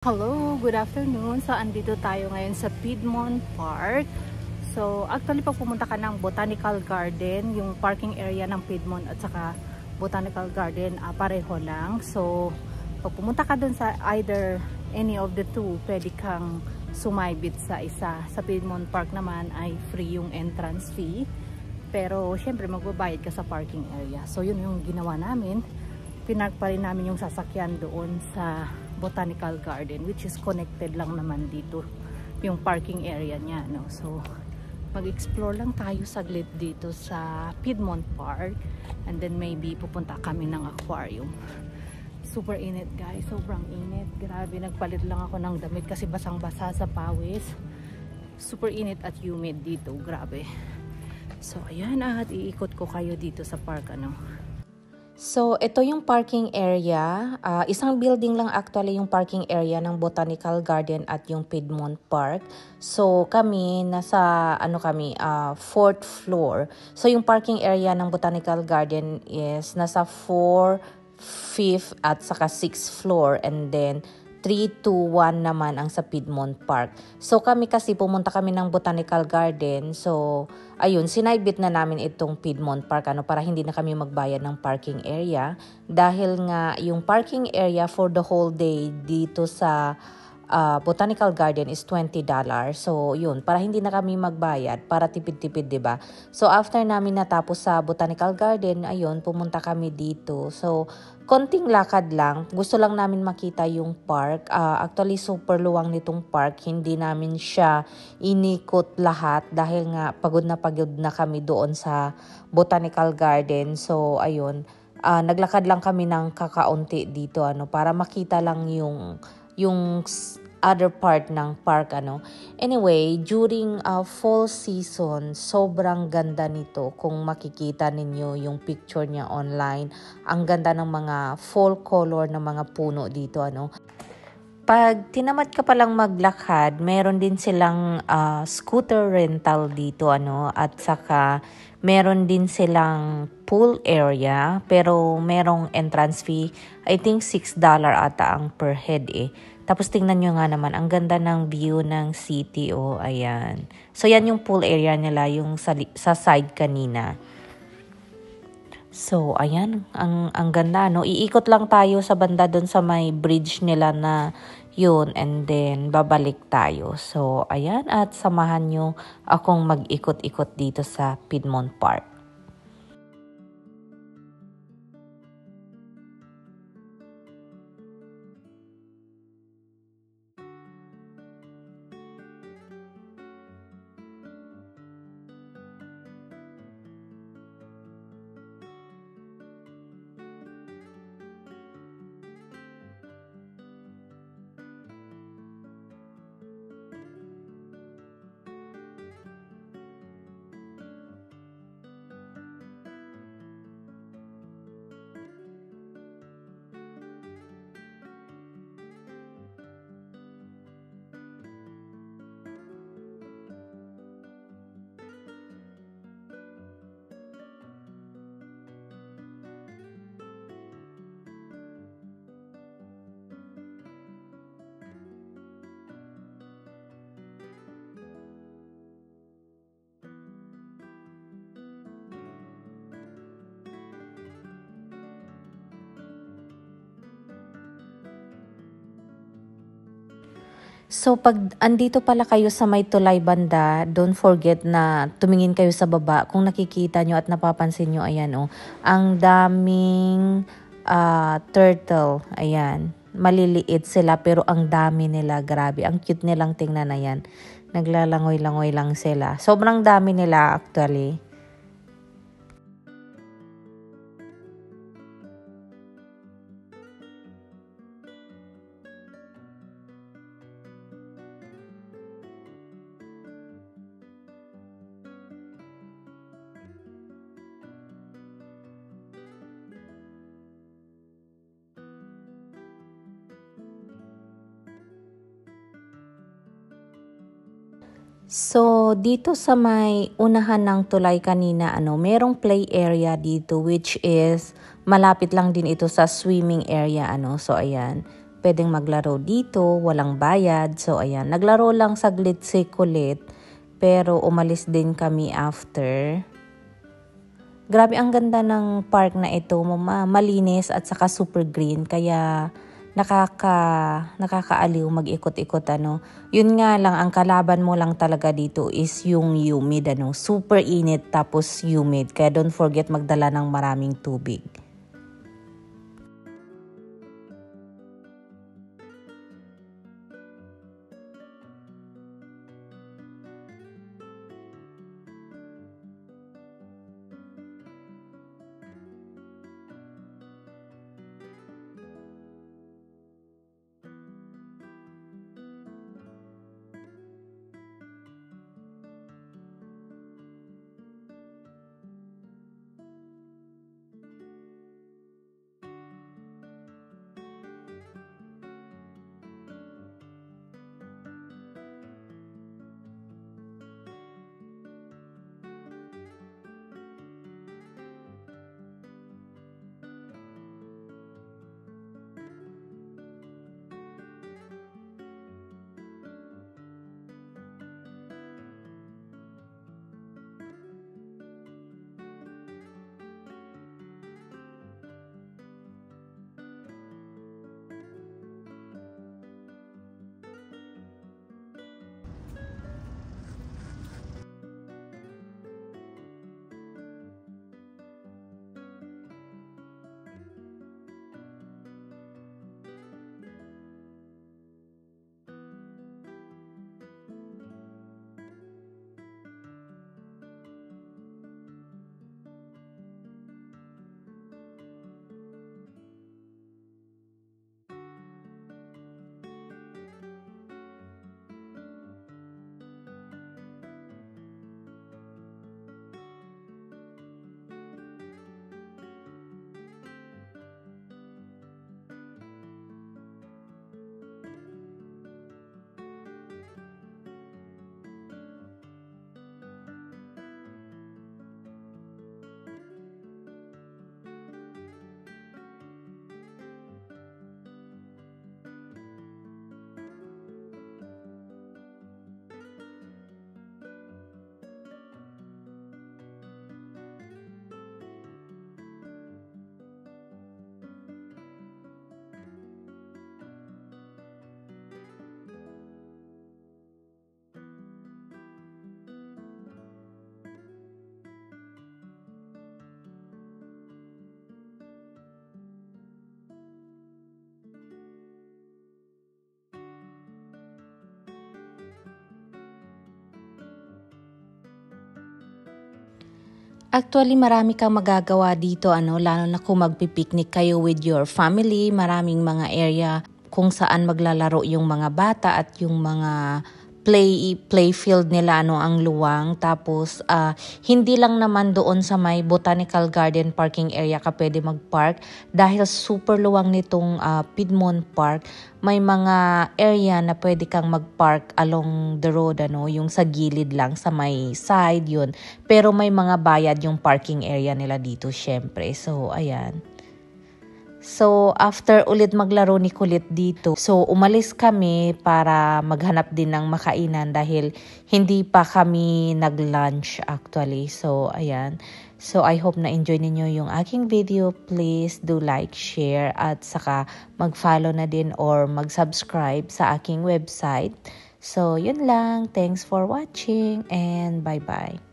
Hello, good afternoon. So, andito tayo ngayon sa Piedmont Park. So, actually, pag pumunta ka ng Botanical Garden, yung parking area ng Piedmont at saka Botanical Garden, pareho lang. So, pag pumunta ka dun sa either any of the two, pwede kang sumaybit sa isa. Sa Piedmont Park naman ay free yung entrance fee. Pero, syempre, magbabayad ka sa parking area. So, yun yung ginawa namin. Pinark pa rin namin yung sasakyan doon sa Botanical Garden, which is connected lang naman dito yung parking area niya, no? So mag-explore lang tayo saglit dito sa Piedmont Park, and then maybe pupunta kami ng aquarium. Super init, guys, sobrang init, grabe. Nagpalit lang ako ng damit kasi basang-basa sa pawis. Super init at humid dito, grabe. So ayan, at iikot ko kayo dito sa park, ano. So, ito yung parking area. Isang building lang actually yung parking area ng Botanical Garden at yung Piedmont Park. So, kami, nasa, fourth floor. So, yung parking area ng Botanical Garden is nasa 4th, 5th at saka 6th floor. And then, 3, 2, 1 naman ang sa Piedmont Park. So, kami kasi pumunta kami ng Botanical Garden. So, ayun, sinaybit na namin itong Piedmont Park para hindi na kami magbayad ng parking area. Dahil nga yung parking area for the whole day dito sa Botanical Garden is $20. So, yun, para hindi na kami magbayad, para tipid-tipid, 'di ba? So, after namin natapos sa Botanical Garden, ayun, pumunta kami dito. So, konting lakad lang. Gusto lang namin makita yung park. Actually, super luwang nitong park. Hindi namin siya inikot lahat dahil nga pagod na kami doon sa Botanical Garden. So, ayun, naglakad lang kami ng kakaunti dito para makita lang yung other part ng park Anyway, during fall season, sobrang ganda nito. Kung makikita ninyo yung picture niya online, ang ganda ng mga fall color ng mga puno dito Pag tinamad ka palang maglakad, meron din silang scooter rental dito at saka meron din silang pool area pero merong entrance fee. I think $6 ata ang per head Tapos tingnan nyo nga naman, ang ganda ng view ng city ayan. So yan yung pool area nila, yung sa side kanina. So, ayan, ang ganda, Iikot lang tayo sa banda doon sa may bridge nila na yun, and then babalik tayo. So, ayan, at samahan nyo akong mag-ikot-ikot dito sa Piedmont Park. So, pag andito pala kayo sa may tulay banda, don't forget na tumingin kayo sa baba. Kung nakikita nyo at napapansin nyo, ayan ang daming turtle. Ayan, maliliit sila pero ang dami nila, grabe. Ang cute nilang tingnan na yan. Naglalangoy-langoy lang sila. Sobrang dami nila actually. So, dito sa may unahan ng tulay kanina, merong play area dito which is malapit lang din ito sa swimming area, So, ayan. pwedeng maglaro dito, walang bayad. So ayan, naglaro lang saglit si Kulit, pero umalis din kami after. Grabe ang ganda ng park na ito, malinis at saka super green, kaya nakakaaliw mag-ikot-ikot ano. Yun nga lang, ang kalaban mo lang talaga dito is yung humid ano, super init tapos humid, kaya don't forget magdala ng maraming tubig. Actually, marami kang magagawa dito, ano, lalo na kung magpipiknik kayo with your family. Maraming mga area kung saan maglalaro yung mga bata at yung mga play field nila, ano, ang luwang. Tapos, hindi lang naman doon sa may Botanical Garden parking area ka pwede mag-park. Dahil super luwang nitong Piedmont Park, may mga area na pwede kang mag-park along the road, ano, yung sa gilid lang, sa may side, yun. Pero may mga bayad yung parking area nila dito, syempre. So, ayan. So, after ulit maglaro ni Kulit dito, so umalis kami para maghanap din ng makainan dahil hindi pa kami nag-lunch actually. So, ayan. So, I hope na-enjoy ninyo yung aking video. Please do like, share, at saka mag-follow na din or mag-subscribe sa aking website. So, yun lang. Thanks for watching and bye-bye.